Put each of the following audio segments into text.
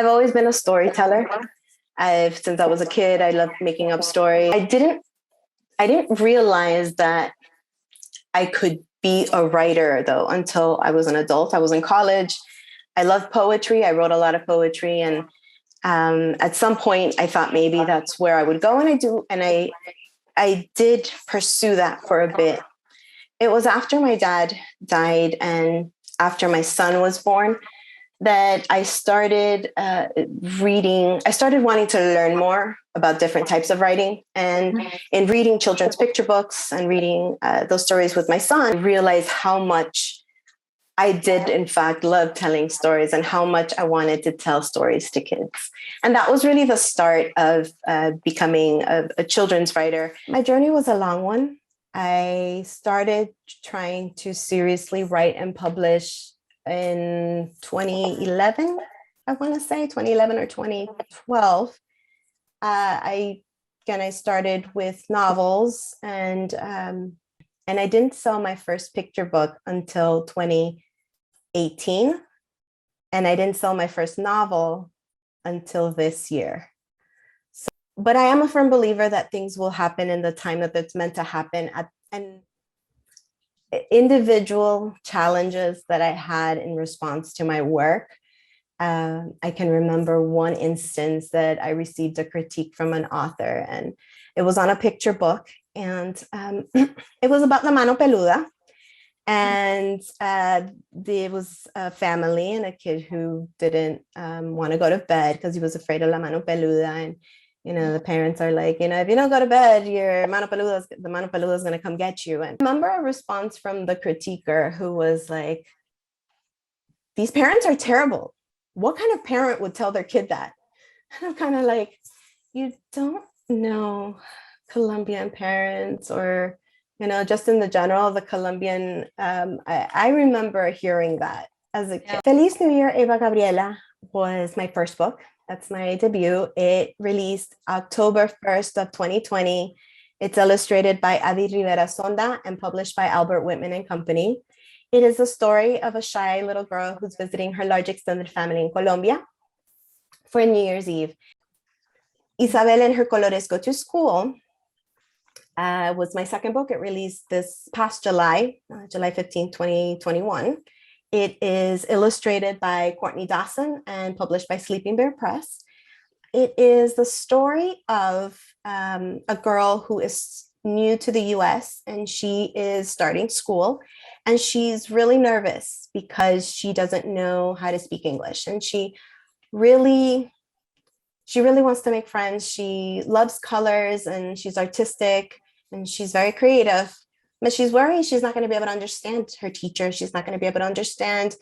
I've always been a storyteller. Since I was a kid, I loved making up stories. I didn't realize that I could be a writer though until I was an adult. I was in college. I loved poetry. I wrote a lot of poetry, and at some point, I thought maybe that's where I would go, and I did pursue that for a bit. It was after my dad died and after my son was born that I started reading. I started wanting to learn more about different types of writing. And in reading children's picture books and reading those stories with my son, I realized how much I did, in fact, love telling stories and how much I wanted to tell stories to kids. And that was really the start of becoming a children's writer. My journey was a long one. I started trying to seriously write and publish in 2011, I want to say 2011 or 2012. I started with novels, and I didn't sell my first picture book until 2018, and I didn't sell my first novel until this year. But I am a firm believer that things will happen in the time that it's meant to happen. And individual challenges that I had in response to my work. I can remember one instance that I received a critique from an author, and it was on a picture book, and it was about La Mano Peluda. And there was a family and a kid who didn't want to go to bed because he was afraid of La Mano Peluda. And the parents are like, if you don't go to bed, the Mano Peluda is going to come get you. And I remember a response from the critiquer who was like, these parents are terrible. What kind of parent would tell their kid that? And I'm kind of like, you don't know Colombian parents, or, just in the general, the Colombian, I remember hearing that as a kid. Feliz New Year, Eva Gabriela was my first book. That's my debut. It released October 1st of 2020. It's illustrated by Adi Rivera Sonda and published by Albert Whitman and Company. It is a story of a shy little girl who's visiting her large extended family in Colombia for New Year's Eve. Isabel and her colores go to school was my second book. It released this past July 15, 2021. It is illustrated by Courtney Dawson and published by Sleeping Bear Press. It is the story of a girl who is new to the US, and she is starting school, and she's really nervous because she doesn't know how to speak English, and she really wants to make friends. She loves colors, and she's artistic, and she's very creative. But she's worried she's not going to be able to understand her teacher. She's not going to be able to understand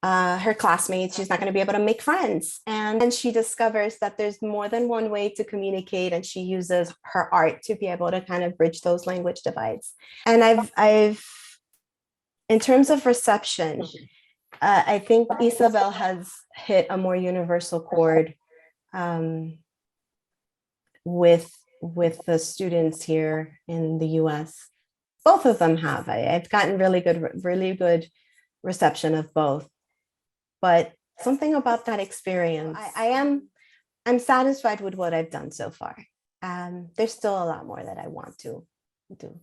her classmates. She's not going to be able to make friends. And then she discovers that there's more than one way to communicate, and she uses her art to be able to kind of bridge those language divides. And I've in terms of reception, I think Isabel has hit a more universal chord with the students here in the US. Both of them have. I've gotten really good reception of both. But something about that experience, I'm satisfied with what I've done so far. There's still a lot more that I want to do.